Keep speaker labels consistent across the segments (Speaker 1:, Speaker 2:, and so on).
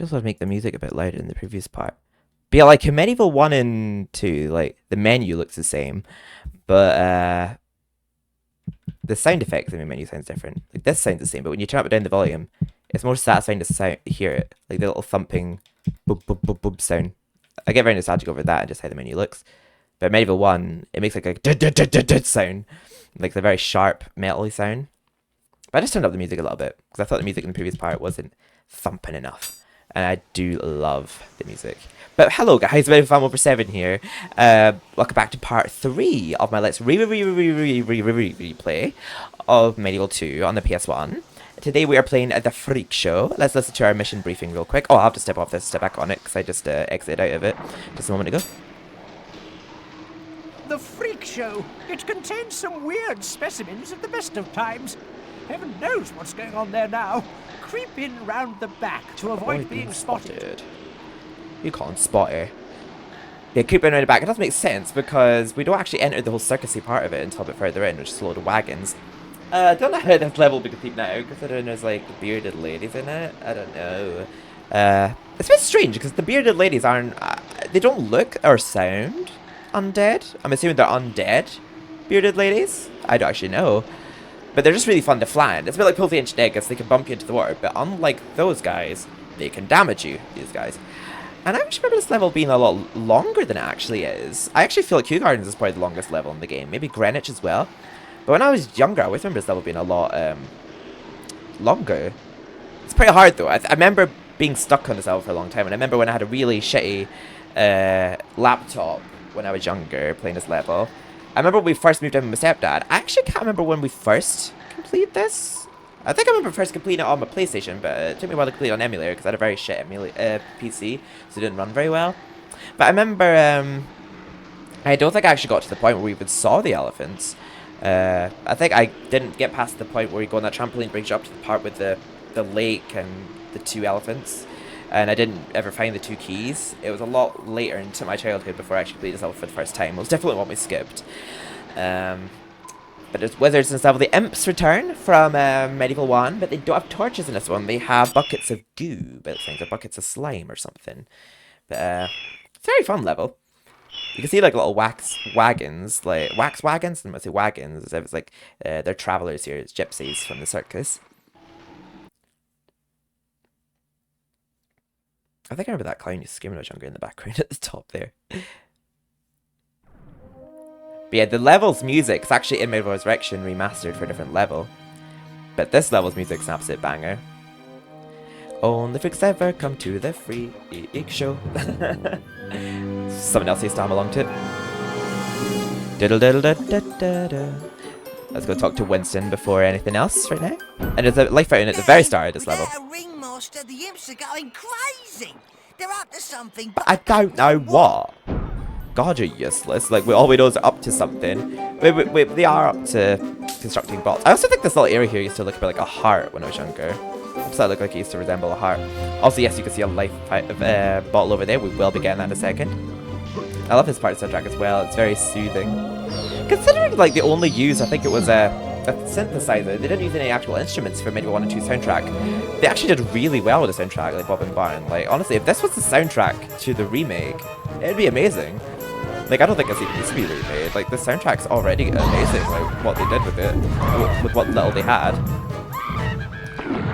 Speaker 1: Just want to make the music a bit louder than the previous part. But yeah, like in MediEvil 1 and 2, like the menu looks the same, but the sound effects in the menu sounds different. Like this sounds the same, but when you turn up and down the volume, it's more satisfying to hear it. Like the little thumping boop boop boop boop sound. I get very nostalgic over that and just how the menu looks. But MediEvil 1, it makes like a sound. Like the very sharp, metally sound. But I just turned up the music a little bit, because I thought the music in the previous part wasn't thumping enough. And I do love the music. But hello guys, MediEvil Fan Over 7 here. Welcome back to part 3 of my Let's Replay of MediEvil 2 on the PS1. Today we are playing The Freak Show. Let's listen to our mission briefing real quick. Oh, I'll have to step off this, step back on it, because I just exited out of it just a moment ago.
Speaker 2: The Freak Show. It contains some weird specimens at the best of times. Heaven knows what's going on there now. Creep in round the back to avoid being spotted.
Speaker 1: You call him Spotty. Yeah, creep in around the back. It does make sense because we don't actually enter the whole circusy part of it until a bit further in, which is a load of wagons. I don't know how this level will be complete now, considering there's like bearded ladies in it. I don't know. It's a bit strange because the bearded ladies aren't. They don't look or sound undead. I'm assuming they're undead bearded ladies. I don't actually know. But they're just really fun to flatten. It's a bit like Pull the Ancient Egg, because they can bump you into the water. But unlike those guys, they can damage you, these guys. And I actually remember this level being a lot longer than it actually is. I actually feel like Kew Gardens is probably the longest level in the game. Maybe Greenwich as well. But when I was younger, I always remember this level being a lot longer. It's pretty hard though. I remember being stuck on this level for a long time. And I remember when I had a really shitty laptop when I was younger playing this level. I remember when we first moved in with my stepdad. I actually can't remember when we first completed this. I think I remember first completing it on my PlayStation, but it took me a while to complete it on emulator because I had a very shit PC, so it didn't run very well. But I remember, I don't think I actually got to the point where we even saw the elephants. I think I didn't get past the point where you go on that trampoline, brings you up to the part with the lake and the 2 elephants. And I didn't ever find the 2 keys. It was a lot later into my childhood before I actually played this level for the first time. It was definitely one we skipped. But there's wizards in this level. The imps return from MediEvil 1, but they don't have torches in this one. They have buckets of goo, but things, or buckets of slime or something. But it's a very fun level. You can see like little wax wagons, like wax wagons. I'm gonna say wagons, as if it's like they're travelers here. It's gypsies from the circus. I think I remember that clown used to scream when I was younger in the background at the top there. But yeah, the level's music is actually in MediEvil Resurrection remastered for a different level. But this level's music's an absolute banger. Only freaks ever come to the Freak Show. Someone else needs to hum along to it. Diddle diddle da da da da. Let's go talk to Winston before anything else right now. And there's a life fountain at the very start of this level.
Speaker 3: The imps are going crazy. They're up to something.
Speaker 1: But I don't know what. God, you're useless. Like, all we know is they're up to something. They are up to constructing bots. I also think this little area here used to look a bit like a heart when I was younger. It looked like it used to resemble a heart. Also, yes, you can see a life bottle over there. We will be getting that in a second. I love this part of the soundtrack as well. It's very soothing. Considering, like, they only use, I think it was a synthesizer. They didn't use any actual instruments for MediEvil 1 and 2 soundtrack. They actually did really well with the soundtrack, like Bob and Barn. Like, honestly, if this was the soundtrack to the remake, it'd be amazing. Like, I don't think it's even needs to be remade. Like, the soundtrack's already amazing, like, what they did with it, with what little they had.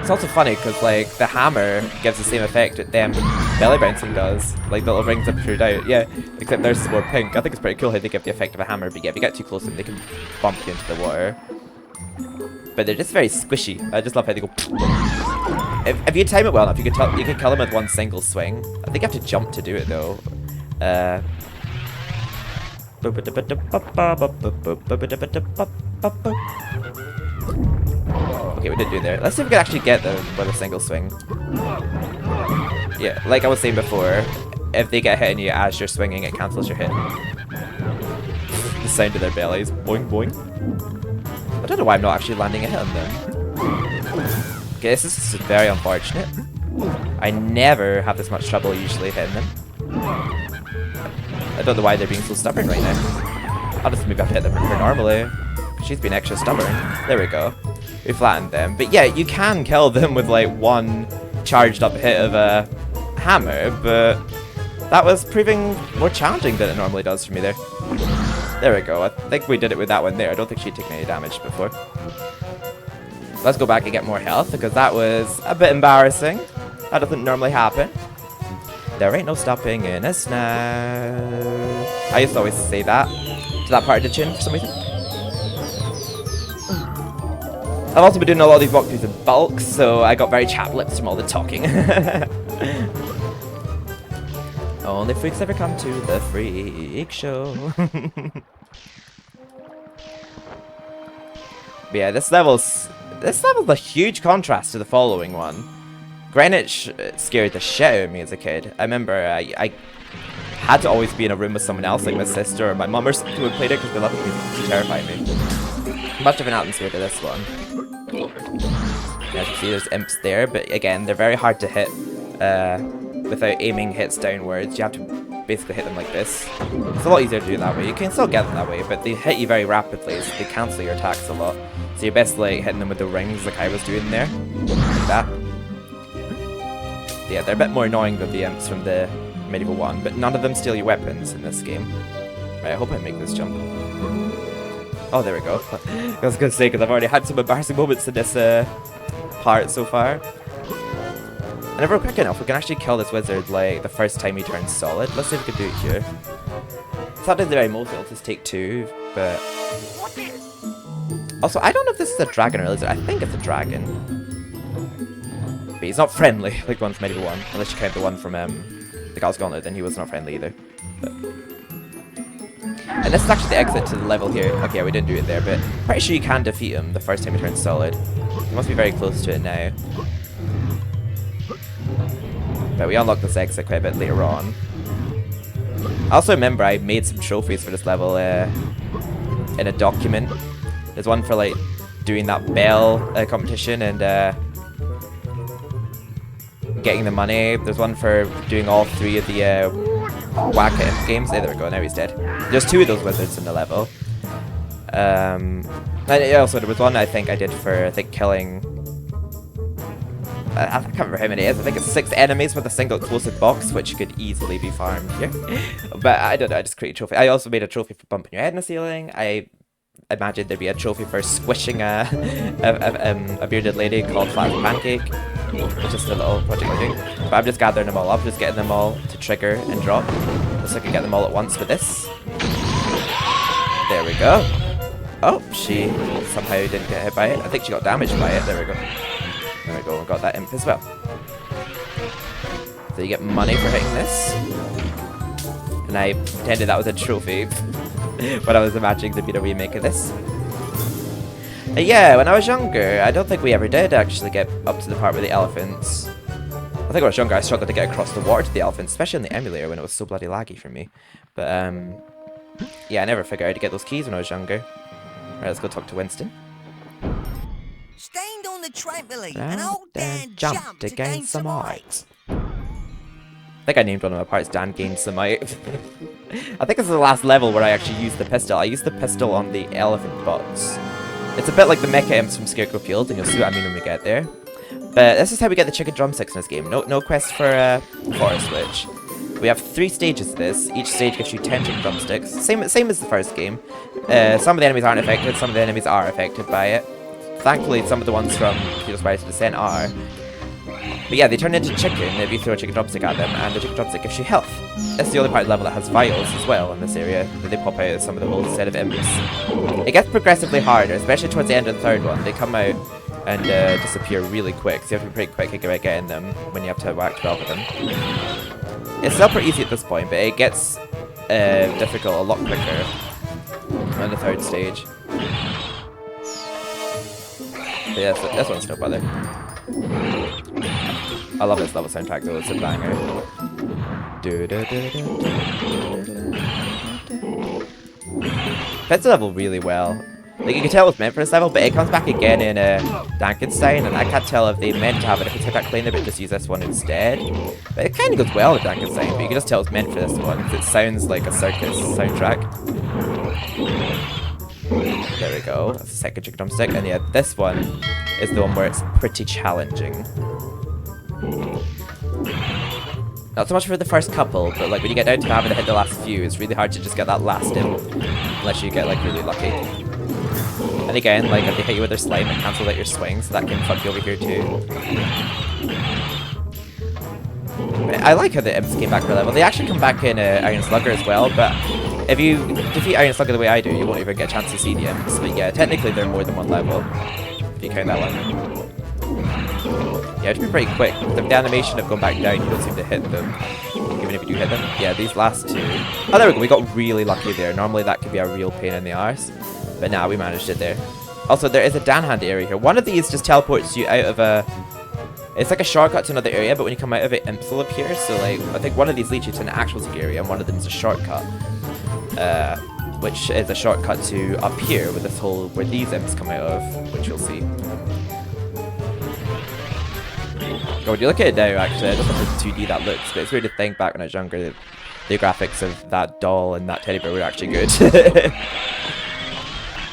Speaker 1: It's also funny, because, like, the hammer gives the same effect that them belly bouncing does. Like, the little rings that protrude out. Yeah, except theirs is more pink. I think it's pretty cool how they give the effect of a hammer, but yeah, if you get too close to them, they can bump you into the water. But they're just very squishy. I just love how they go. If you time it well enough, you can kill them with one single swing. I think you have to jump to do it though. Okay, we did do there. Let's see if we can actually get them with a single swing. Yeah, like I was saying before, if they get hit on you as you're swinging, it cancels your hit. The sound of their bellies, boing boing. I don't know why I'm not actually landing a hit on them. Okay, this is very unfortunate. I never have this much trouble usually hitting them. I don't know why they're being so stubborn right now. I'll just maybe have to hit them more normally. She's been extra stubborn. There we go. We flattened them. But yeah, you can kill them with like one charged up hit of a hammer, but that was proving more challenging than it normally does for me there. There we go. I think we did it with that one there. I don't think she'd taken any damage before. Let's go back and get more health, because that was a bit embarrassing. That doesn't normally happen. There ain't no stopping in us now. I used to always say that to that part of the tune for some reason. I've also been doing a lot of these walkthroughs in bulk, so I got very chapped lips from all the talking. Only freaks ever come to the freak show. But yeah, this level's a huge contrast to the following one. Greenwich scared the shit out of me as a kid. I remember I had to always be in a room with someone else, like my sister or my mum or something who played it, because they loved it because it terrified me. Much of an atmosphere to this one. As you see, there's imps there, but again, they're very hard to hit without aiming hits downwards. You have to basically hit them like this. It's a lot easier to do it that way. You can still get them that way, but they hit you very rapidly, so they cancel your attacks a lot. So you're best like hitting them with the rings like I was doing there. Like that. Yeah, they're a bit more annoying than the imps from the MediEvil 1, but none of them steal your weapons in this game. Right, I hope I make this jump. Oh, there we go. I was going to say, because I've already had some embarrassing moments in this part so far. And if we're quick enough, we can actually kill this wizard like the first time he turns solid. Let's see if we can do it here. It's not in the very most, it'll just take 2, but... Also, I don't know if this is a dragon or a lizard. I think it's a dragon. But he's not friendly, like the one from MediEvil 1. Unless you count the one from the God's Gauntlet, then he was not friendly either. But... And this is actually the exit to the level here. Okay, we didn't do it there, but pretty sure you can defeat him the first time he turns solid. You must be very close to it now. But we unlock this exit quite a bit later on. I also remember I made some trophies for this level in a document. There's one for like doing that bell competition and getting the money. There's one for doing all 3 of the Whack Imp games. There we go, now he's dead. There's 2 of those wizards in the level. And also there was one I think I did for killing... I can't remember how many it is. I think it's 6 enemies with a single explosive box, which could easily be farmed here. But I don't know, I just created a trophy. I also made a trophy for bumping your head in the ceiling. I imagined there'd be a trophy for squishing a bearded lady called Flat as a Pancake. It's just a little project we're doing. But I'm just gathering them all up, just getting them all to trigger and drop. Just so I can get them all at once with this. There we go. Oh, she somehow didn't get hit by it. I think she got damaged by it. There we go. There we go, we got that imp as well. So you get money for hitting this. And I pretended that was a trophy. But I was imagining there'd be a remake of this. Yeah, when I was younger, I don't think we ever did actually get up to the part with the elephants. I think when I was younger, I struggled to get across the water to the elephants, especially on the emulator when it was so bloody laggy for me. But, yeah, I never figured out how to get those keys when I was younger. Right, let's go talk to Winston.
Speaker 3: Stand on the trampoline and hold down jump to gain some height.
Speaker 1: I think I named one of my parts Dan Gained Some Height. I think this is the last level where I actually used the pistol. I used the pistol on the elephant bots. It's a bit like the mecha imps from Scarecrow Field, and you'll see what I mean when we get there. But this is how we get the chicken drumsticks in this game. No quest for Forest Witch. We have 3 stages of this. Each stage gives you 10 chicken drumsticks. Same as the first game. Some of the enemies aren't affected, some of the enemies are affected by it. Thankfully, some of the ones from Heroes Rise to Descent are. But yeah, they turn into chicken if you throw a chicken drumstick at them, and the chicken drumstick gives you health. This is the only part of the level that has vials as well in this area, that they pop out as some of the old set of imps. It gets progressively harder, especially towards the end of the 3rd one. They come out and disappear really quick, so you have to be pretty quick about getting them when you have to whack 12 of them. It's still pretty easy at this point, but it gets difficult a lot quicker on the 3rd stage. But yeah, this one's no bother. I love this level soundtrack though, it's a banger. Fits the level really well. Like, you can tell it was meant for this level, but it comes back again in Dankenstein, and I can't tell if they meant to have it if it's a bit cleaner, but just use this one instead. But it kind of goes well with Dankenstein, but you can just tell it's meant for this one, because it sounds like a circus soundtrack. There we go, that's the 2nd chicken drumstick, and yeah, this one is the one where it's pretty challenging. Not so much for the first couple, but like when you get down to having to hit the last few, it's really hard to just get that last in, unless you get like really lucky. And again, like if they hit you with their slime, it cancels out your swings, so that can fuck you over here too. I like how the imps came back for level. They actually come back in Iron Slugger as well, but if you defeat Iron Slugger the way I do, you won't even get a chance to see the imps. But yeah, technically they're more than one level, if you count that one. Yeah, it should be pretty quick. The animation of going back down, you don't seem to hit them, even if you do hit them. Yeah, these last two. Oh, there we go. We got really lucky there. Normally that could be a real pain in the arse, but now we managed it there. Also, there is a Dan Hand area here. One of these just teleports you out of a... It's like a shortcut to another area, but when you come out of it, imps will appear. So, like, I think one of these leads you to an actual secret area, and one of them is a shortcut, which is a shortcut to up here with this hole where these imps come out of, which you'll see. Oh, when you look at it now, actually, I don't know how 2D that looks, but it's weird to think back when I was younger that the graphics of that doll and that teddy bear were actually good.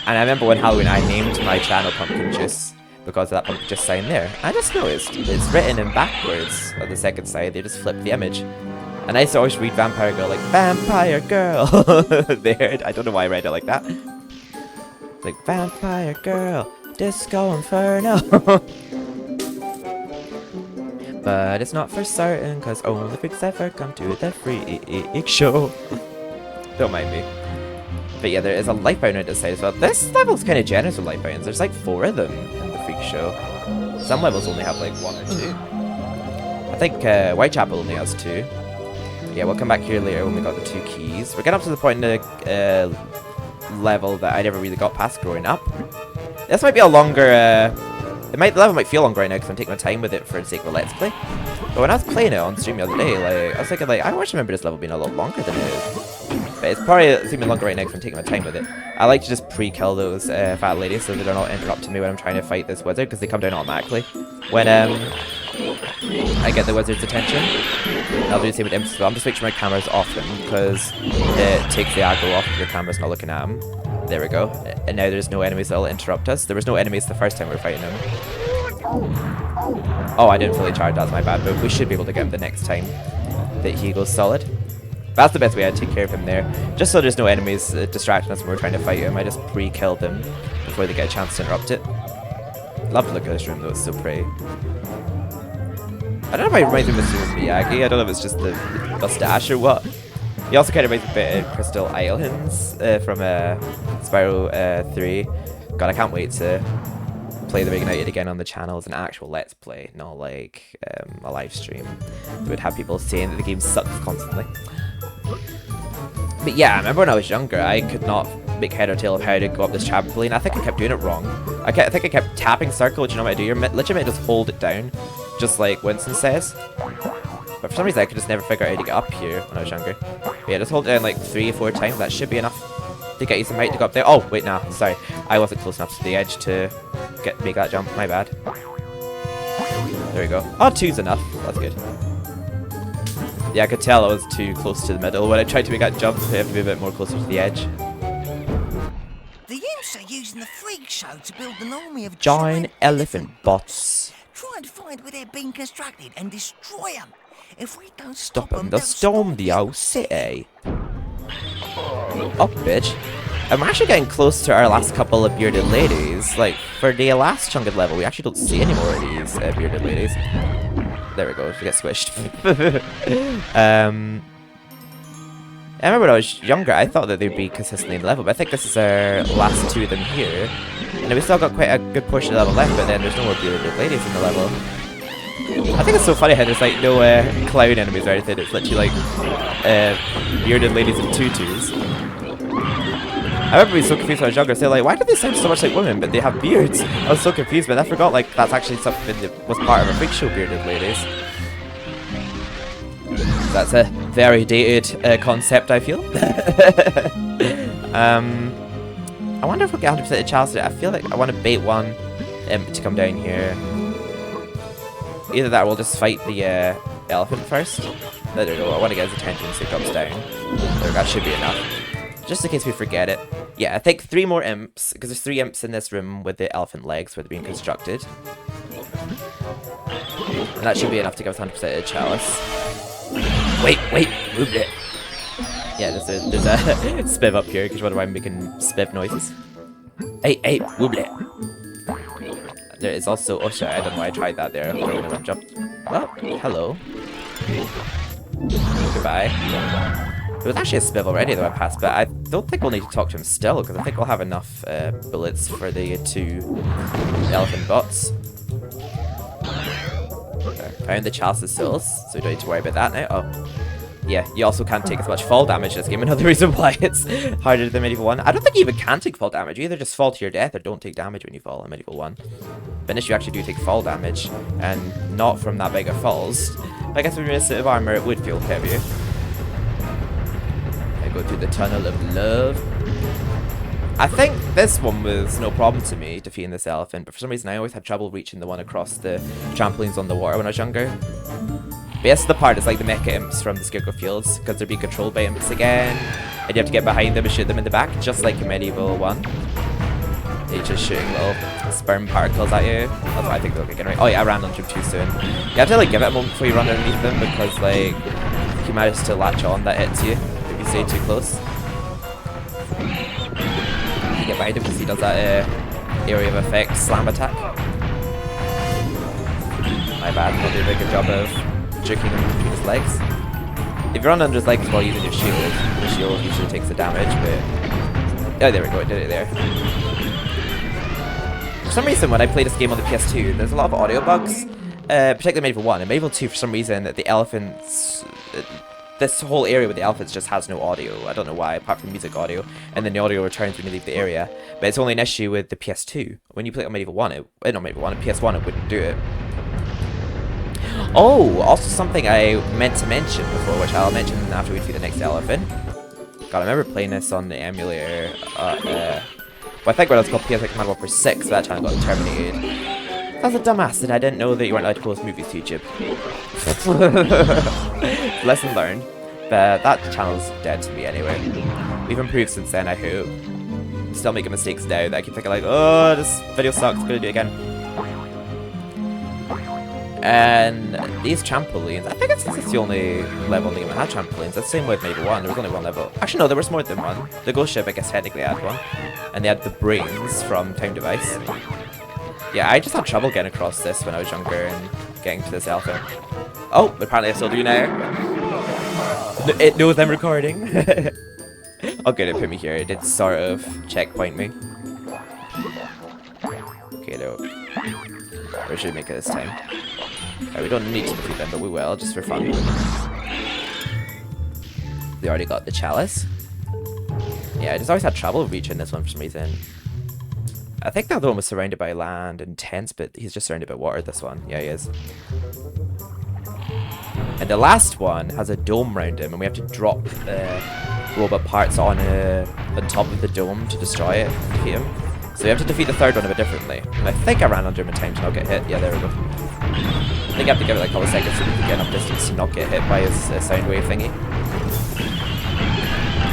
Speaker 1: And I remember when Halloween, I named my channel Pumpkin Juice because of that pumpkin juice sign there. I just noticed it's written in backwards on the second side. They just flipped the image. And I used to always read Vampire Girl like Vampire Girl there. I don't know why I read it like that. It's like Vampire Girl, Disco Inferno. But it's not for certain, cause only freaks ever come to the freak show. Don't mind me. But yeah, there is a life bound on this side as well. This level's kind of generous with life bounds. There's like 4 of them in the freak show. Some levels only have like 1 or 2. I think Whitechapel only has 2. Yeah, we'll come back here later when we got the 2 keys. We're getting up to the point in the level that I never really got past growing up. This might be a longer... the level might feel longer right now because I'm taking my time with it for the sake of a let's play. But when I was playing it on stream the other day, like I was thinking, like, I always remember this level being a lot longer than it is. But it's probably seeming longer right now because I'm taking my time with it. I like to just pre-kill those fat ladies so that they're not interrupting me when I'm trying to fight this wizard, because they come down automatically when I get the wizard's attention. I'll do the same with imps as well. I'm just making sure my camera's off them because it takes the aggro off if your camera's not looking at them. There we go. And now there's no enemies that'll interrupt us. There was no enemies the first time we were fighting them. Oh, I didn't fully charge. That's my bad. But we should be able to get him the next time that he goes solid. That's the best way I'd take care of him there. Just so there's no enemies distracting us when we're trying to fight him. I just pre-killed them before they get a chance to interrupt it. Love to look at this room though. It's so pretty. I don't know if it reminds me of Mr. Miyagi. I don't know if it's just the mustache or what. He also kind of reminds me a bit of Crystal Islands from Spyro 3. God, I can't wait to play the Reignited again on the channel as an actual Let's Play, not like a live stream. It would have people saying that the game sucks constantly. But yeah, I remember when I was younger, I could not make head or tail of how to go up this trampoline. I think I kept doing it wrong. I think I kept tapping circle, which you know what I do. You're literally just hold it down, just like Winston says. But for some reason, I could just never figure out how to get up here when I was younger. But yeah, just hold it down like 3 or 4 times. That should be enough to get you some height to go up there. Oh, wait, nah, sorry. I wasn't close enough to the edge to make that jump. My bad. There we go. Oh, 2's enough. That's good. Yeah, I could tell I was too close to the middle. When I tried to make that jump, I have to be a bit more closer to the edge.
Speaker 3: The imps are using the freak show to build an army of
Speaker 1: giant elephant bots.
Speaker 3: Try and find where they're being constructed and destroy them. If we don't
Speaker 1: stop them, they'll storm the old city. Oh, bitch. I'm actually getting close to our last couple of bearded ladies. Like, for the last chunk of the level, we actually don't see any more of these bearded ladies. There we go, we get squished. I remember when I was younger, I thought that they'd be consistently in the level, but I think this is our last 2 of them here. And we still got quite a good portion of the level left, but then there's no more bearded ladies in the level. I think it's so funny how there's like no clown enemies or anything. It's literally like bearded ladies in tutus. I remember being so confused when I was younger, saying like, why do they sound so much like women, but they have beards? I was so confused, but I forgot like that's actually something that was part of a freak show, bearded ladies. That's a very dated concept, I feel. I wonder if we'll get 100% of Chalice. I feel like I want to bait one imp to come down here. Either that or we'll just fight the elephant first. There we go. I want to get his attention so he comes down. There, that should be enough. Just in case we forget it. Yeah, I think 3 more imps, because there's 3 imps in this room with the elephant legs where they're being constructed. And that should be enough to give us 100% of the chalice. Wait, move it. Yeah, there's a spiv up here, because you wonder why I'm making spiv noises. Hey, move it. There is also, oh shit, I don't know why I tried that there. When I jumped. Oh, hello. Goodbye. There was actually a spiv already that I passed, but I don't think we'll need to talk to him still, because I think we'll have enough bullets for the 2 elephant bots. Found the chalice's souls, so we don't need to worry about that now. Oh. Yeah, you also can't take as much fall damage in this game. Another reason why it's harder than MediEvil 1. I don't think you even can take fall damage. You either just fall to your death or don't take damage when you fall in MediEvil 1. But in this you actually do take fall damage, and not from that big of falls. I guess with a suit of armor it would feel heavier. I go through the tunnel of love. I think this one was no problem to me, defeating this elephant, but for some reason I always had trouble reaching the one across the trampolines on the water when I was younger. But yes, the part is like the mecha imps from the Scarecrow fields, because they're being controlled by imps again, and you have to get behind them and shoot them in the back, just like in MediEvil 1. They're just shooting little sperm particles at you. That's what I think they'll get anyway. Oh yeah, I ran onto them too soon. You have to like give it a moment before you run underneath them, because like, if you manage to latch on, that hits you if you stay too close. You get behind him because he does that area of effect slam attack. My bad, not doing a good job of jerking him between his legs. If you run under his legs while using your shield, the shield usually takes the damage, but... Oh, there we go, it did it there. For some reason, when I play this game on the PS2, there's a lot of audio bugs, particularly MediEvil 1. And MediEvil 2, for some reason, the elephants... this whole area with the elephants just has no audio. I don't know why, apart from music audio. And then the audio returns when you leave the area. But it's only an issue with the PS2. When you play it on MediEvil 1, not MediEvil 1, PS1, it wouldn't do it. Oh, also something I meant to mention before, which I'll mention after we defeat the next elephant. God, I remember playing this on the emulator. Well, I think when it was called PS1 Command Warfare 6, that channel got terminated. I was a dumbass and I didn't know that you weren't allowed to post movies to YouTube. Lesson learned. But that channel's dead to me anyway. We've improved since then, I hope. I'm still making mistakes now that I keep thinking like, oh, this video sucks, I'm gonna do it again. And these trampolines, I think it's the only level in the game that had trampolines. That's the same with MediEvil 1, there was only one level. Actually no, there was more than one. The ghost ship, I guess, technically had one. And they had the brains from Time Device. Yeah, I just had trouble getting across this when I was younger and getting to this elephant. Oh, apparently I still do now. It knows I'm recording. Oh good, it put me here. It did sort of checkpoint me. Okay, no. Or should we make it this time? Right, we don't need to defeat them, but we will, just for fun. They already got the chalice. Yeah, I just always had trouble reaching this one for some reason. I think the other one was surrounded by land and tents, but he's just surrounded by water, this one. Yeah, he is. And the last one has a dome around him, and we have to drop robot parts on top of the dome to destroy it and defeat him. So we have to defeat the third one a bit differently. And I think I ran under him in time to not get hit. Yeah, there we go. I think I have to give it like a couple of seconds so we can get enough distance to not get hit by his sound wave thingy.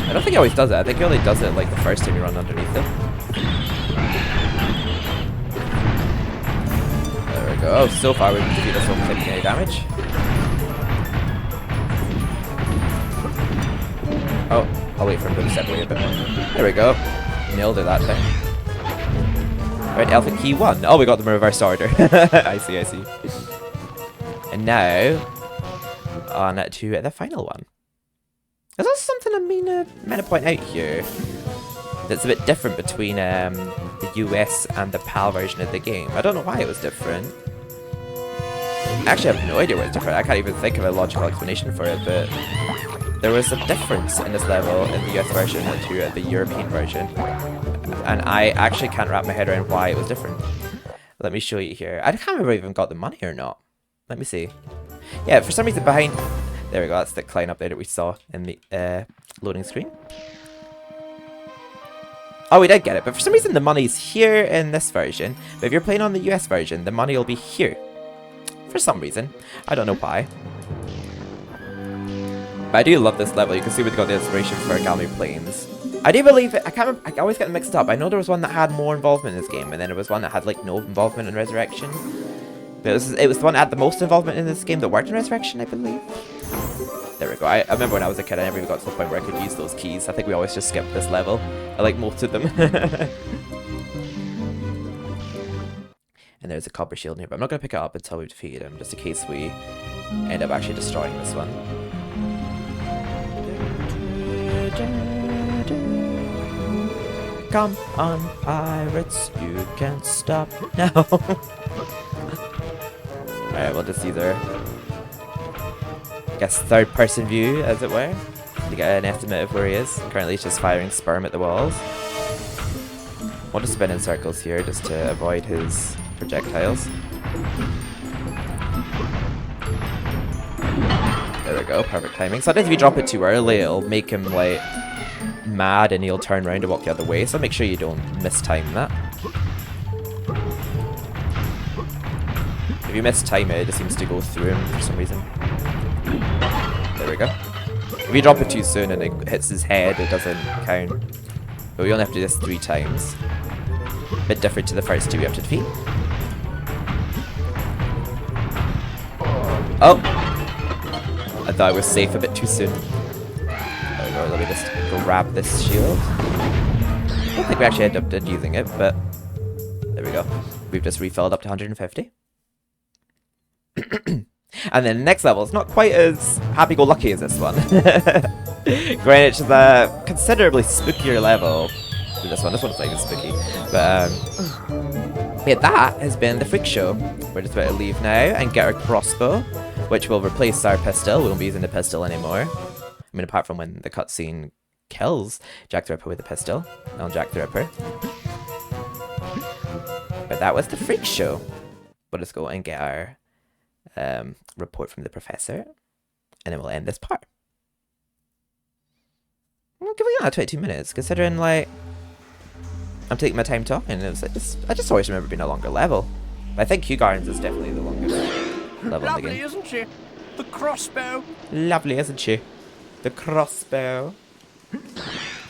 Speaker 1: I don't think he always does it. I think he only does it like the first time you run underneath him. There we go. So far we've defeated this one without taking any damage. Oh, I'll wait for him to step away a bit more. There we go. Nailed it that time. Right, elephant key 1. Oh, we got them in reverse order. I see. And now, on to the final one. Is there something I meant to point out here that's a bit different between the US and the PAL version of the game? I don't know why it was different. I actually have no idea why it's different. I can't even think of a logical explanation for it, but there was a difference in this level in the US version to the European version. And I actually can't wrap my head around why it was different. Let me show you here. I can't remember if I even got the money or not. Let me see. Yeah, for some reason behind... There we go, that's the client up there that we saw in the loading screen. Oh, we did get it, but for some reason the money's here in this version. But if you're playing on the US version, the money will be here. For some reason. I don't know why. But I do love this level. You can see we've got the inspiration for Gallery Plains. I do believe it. I can't remember, I always get them mixed up. I know there was one that had more involvement in this game, and then there was one that had like no involvement in Resurrection. It was the one that had the most involvement in this game that worked in Resurrection, I believe. There we go. I remember when I was a kid, I never even got to the point where I could use those keys. I think we always just skipped this level. I like most of them. And there's a copper shield here, but I'm not going to pick it up until we've defeated him, just in case we end up actually destroying this one. Come on, pirates, you can't stop now. Alright, we'll just use our, I guess, third-person view, as it were, to get an estimate of where he is. Currently he's just firing sperm at the walls. We'll just spin in circles here, just to avoid his projectiles. There we go, perfect timing. Sometimes if you drop it too early, it'll make him, like, mad and he'll turn around and walk the other way, so make sure you don't mistime that. If you mistime it, it just seems to go through him for some reason. There we go. If you drop it too soon and it hits his head, it doesn't count. But we only have to do this 3 times. A bit different to the first 2 we have to defeat. Oh! I thought I was safe a bit too soon. There we go, let me just grab this shield. I don't think we actually ended up using it, but there we go. We've just refilled up to 150. And then the next level is not quite as happy-go-lucky as this one. Granted, it's a considerably spookier level than this one. This one's not even spooky. But yeah, that has been the freak show. We're just about to leave now and get our crossbow, which will replace our pistol. We won't be using the pistol anymore. I mean, apart from when the cutscene kills Jack the Ripper with a pistol on Jack the Ripper. But that was the freak show. We'll just go and get our report from the professor, and then we'll end this part. Well, give it 22 minutes, considering, like, I'm taking my time talking. It was like, I just always remember being a longer level. But I think Kew Gardens is definitely the longest level in the game.
Speaker 2: Lovely, isn't she? The crossbow.
Speaker 1: Lovely, isn't she? The crossbow.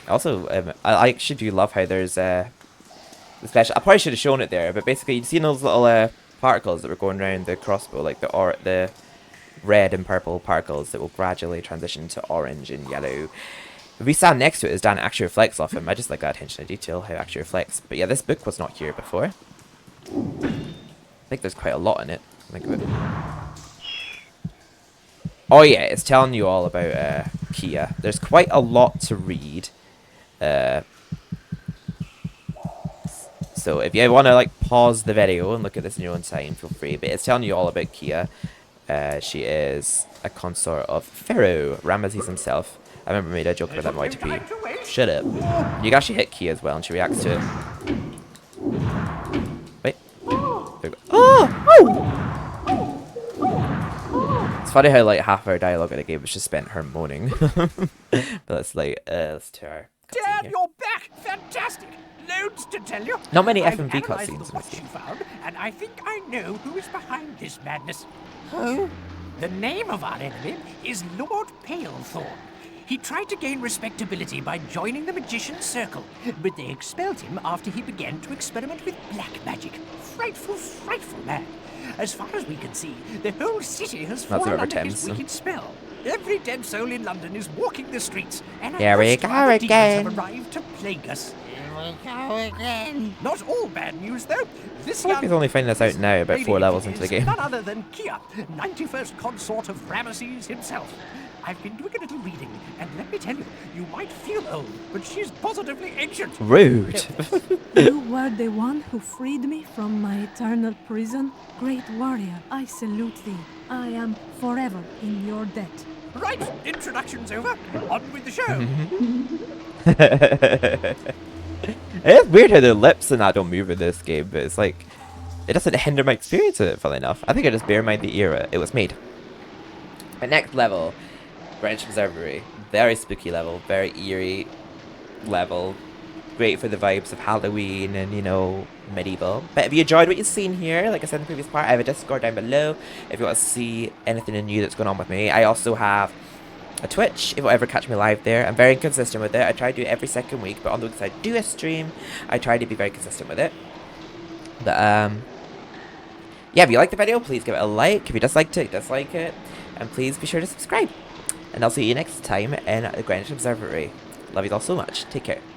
Speaker 1: Also, I actually do love how there's the special. I probably should have shown it there, but basically, you see those little particles that were going around the crossbow, like the red and purple particles that will gradually transition to orange and yellow. If we stand next to it, as Dan actually reflects off him. I just like that attention to detail, how it actually reflects. But yeah, this book was not here before. I think there's quite a lot in it. Think of it. Oh yeah, it's telling you all about Kia. There's quite a lot to read. So if you want to like pause the video and look at this in your own time, feel free. But it's telling you all about Kia. She is a consort of Pharaoh Ramesses himself. I remember I made a joke about that in YTP. Shut up. You can actually hit Kia as well, and she reacts to it. Wait. There we go. Oh! It's funny how like half our dialogue in the game was just spent her moaning. But let's like let's to our
Speaker 2: Dad, you're back! Fantastic! Loads to tell you.
Speaker 1: Not many
Speaker 2: I've
Speaker 1: FMV
Speaker 2: analysed
Speaker 1: cutscenes
Speaker 2: the watch you found, and I think I know who is behind this madness.
Speaker 3: Who?
Speaker 2: The name of our enemy is Lord Palethorn. He tried to gain respectability by joining the Magician's Circle, but they expelled him after he began to experiment with black magic. Frightful, frightful man. As far as we can see, the whole city has fallen under his wicked spell. Every dead soul in London is walking the streets, and
Speaker 1: here we go again.
Speaker 2: have arrived to plague us.
Speaker 3: Here we go again.
Speaker 2: Not all bad news, though. This
Speaker 1: I think he's only finding this out now, about 4 levels into the game.
Speaker 2: None other than Kia, 91st consort of Ramesses himself. I've been doing a little reading, and let me tell you, you might feel old, but she's positively ancient.
Speaker 1: Rude.
Speaker 4: You were the one who freed me from my eternal prison. Great warrior, I salute thee. I am forever in your debt.
Speaker 2: Right, introduction's over. On with the show.
Speaker 1: It's weird how the lips and that don't move in this game, but it's like, it doesn't hinder my experience of it, funnily enough. I think I just bear in mind the era it was made. My next level, Branch Observatory. Very spooky level, very eerie level. Great for the vibes of Halloween and, you know, medieval. But if you enjoyed what you've seen here, like I said in the previous part, I have a Discord down below if you want to see anything new that's going on with me. I also have a Twitch, if you ever catch me live there. I'm very inconsistent with it. I try to do it every second week, but on the weeks I do a stream, I try to be very consistent with it. But, yeah, if you liked the video, please give it a like. If you disliked it, dislike it. And please be sure to subscribe. And I'll see you next time in the Greenwich Observatory. Love you all so much. Take care.